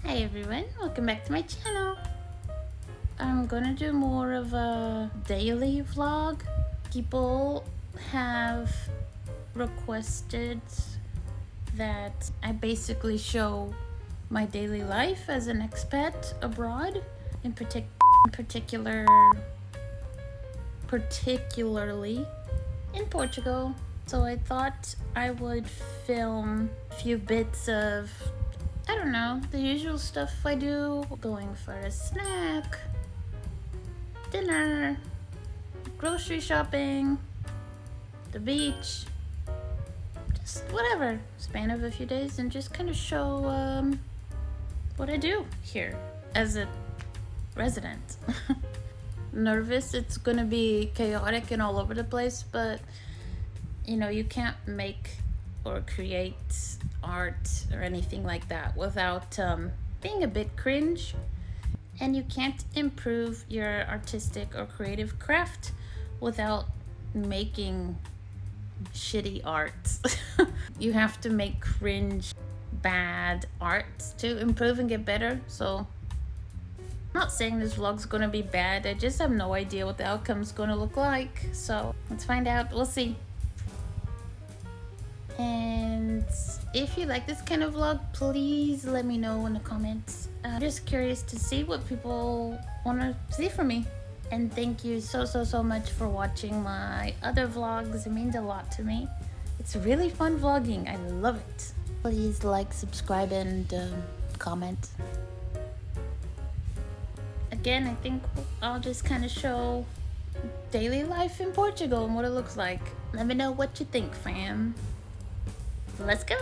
Hi everyone, welcome back to my channel. I'm gonna do more of a daily vlog. People have requested that I basically show my daily life as an expat abroad, particularly in Portugal. So I thought I would film a few bits of, I don't know, the usual stuff I do. Going for a snack, dinner, grocery shopping, the beach, just whatever. Span of a few days and just kind of show what I do here as a resident. Nervous, it's gonna be chaotic and all over the place, but you know, you can't make or create art or anything like that without being a bit cringe, and you can't improve your artistic or creative craft without making shitty art. You have to make cringe, bad art to improve and get better. So I'm not saying this vlog's gonna be bad, I just have no idea what the outcome's gonna look like, so let's find out. We'll see. And if you like this kind of vlog, please let me know in the comments. I'm just curious to see what people want to see from me. And thank you so much for watching my other vlogs. It means a lot to me. It's really fun vlogging. I love it. Please like, subscribe, and comment. Again, I think I'll just kind of show daily life in Portugal and what it looks like. Let me know what you think, fam. Let's go.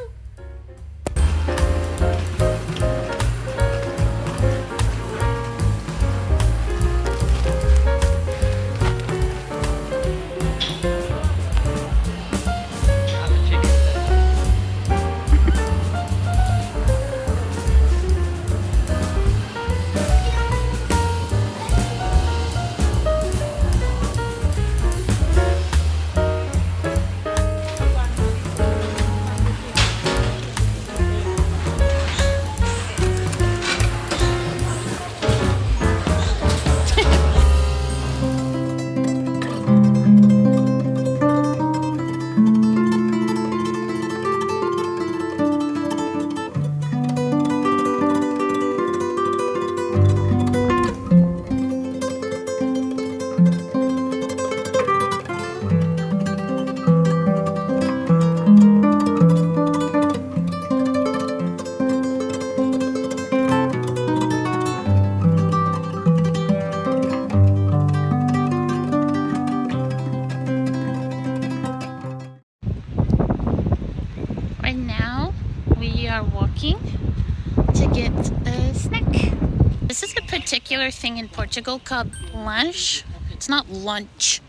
Right now, we are walking to get a snack. This is a particular thing in Portugal called lunch. It's not lunch.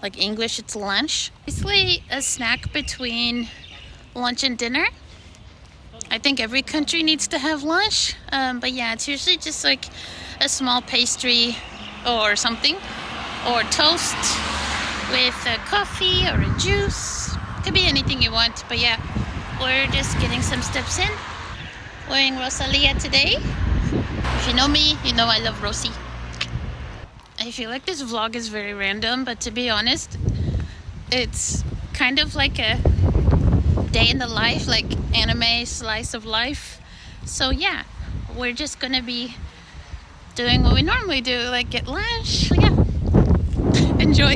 Like English, it's lunch. Basically a snack between lunch and dinner. I think every country needs to have lunch. But yeah, it's usually just like a small pastry or something. Or toast with a coffee or a juice. Could be anything you want, but yeah. We're just getting some steps in. Wearing Rosalia today. If you know me, you know I love Rosie. I feel like this vlog is very random, but to be honest, it's kind of like a day in the life, like anime slice of life. So yeah, we're just gonna be doing what we normally do, like get lunch. So yeah, enjoy.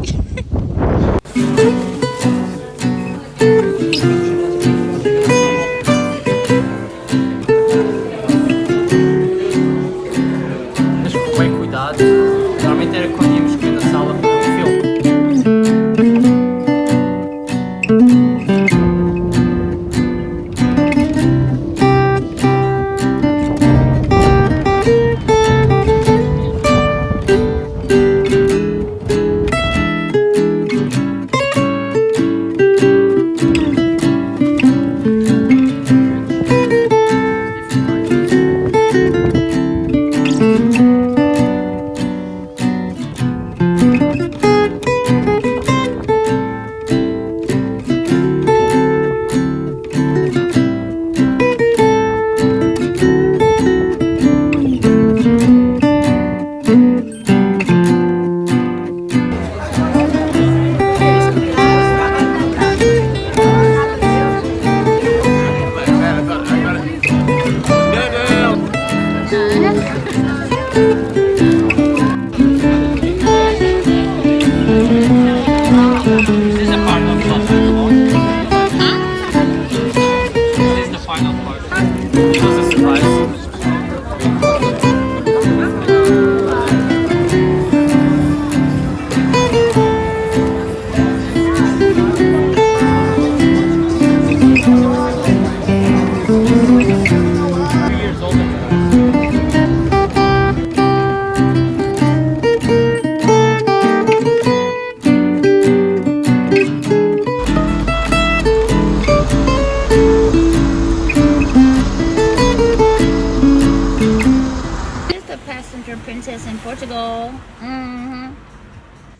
passenger princess in Portugal.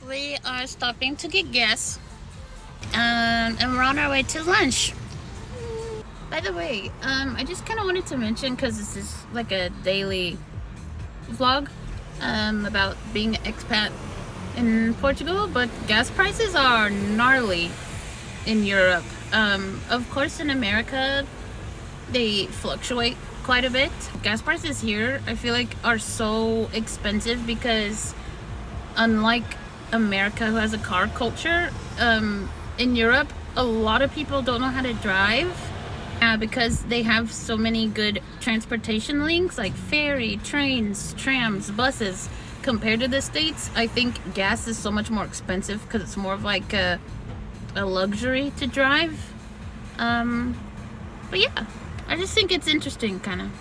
We are stopping to get gas, and we're on our way to lunch. By the way, I just kind of wanted to mention, because this is like a daily vlog about being an expat in Portugal, but gas prices are gnarly in Europe. Of course, in America, they fluctuate quite a bit. Gas prices here, I feel like, are so expensive because, unlike America, who has a car culture, in Europe, a lot of people don't know how to drive. Because they have so many good transportation links like ferry, trains, trams, buses. Compared to the States, I think gas is so much more expensive because it's more of like a luxury to drive. But yeah, I just think it's interesting, kind of.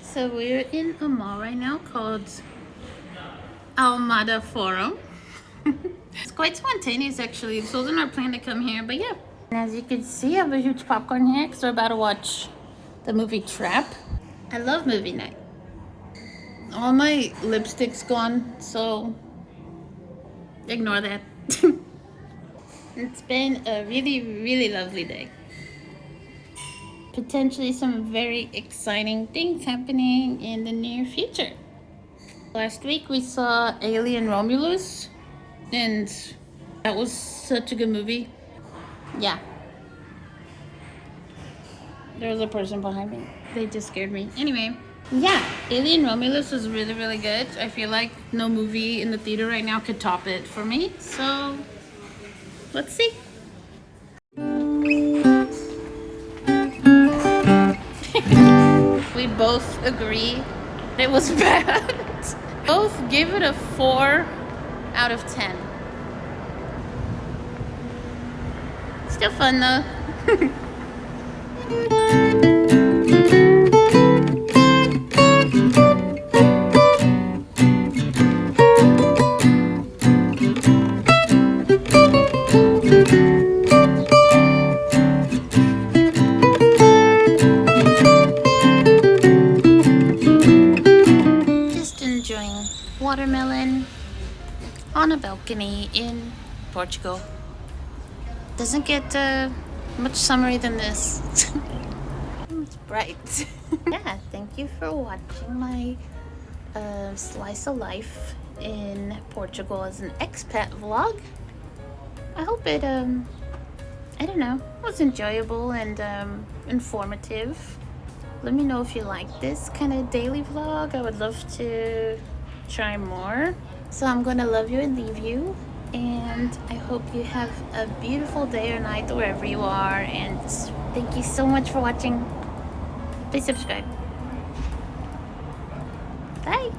So we're in a mall right now called Almada Forum. It's quite spontaneous, actually. This wasn't our plan to come here, but yeah. And as you can see, I have a huge popcorn here because we're about to watch the movie Trap. I love movie night. All my lipstick's gone, so ignore that. It's been a really, really lovely day. Potentially some very exciting things happening in the near future. Last week we saw Alien Romulus, and that was such a good movie. Yeah. There was a person behind me. They just scared me. Anyway, yeah, Alien Romulus was really, really good. I feel like no movie in the theater right now could top it for me. So, let's see. We both agree it was bad. Both give it a 4 out of 10. Still fun though. Watermelon on a balcony in Portugal. Doesn't get much summery than this. It's bright. Yeah, thank you for watching my slice of life in Portugal as an expat vlog. I hope it I don't know, was enjoyable and informative. Let me know if you like this kind of daily vlog. I would love to try more. So I'm gonna love you and leave you, and I hope you have a beautiful day or night wherever you are, and thank you so much for watching. Please subscribe. Bye.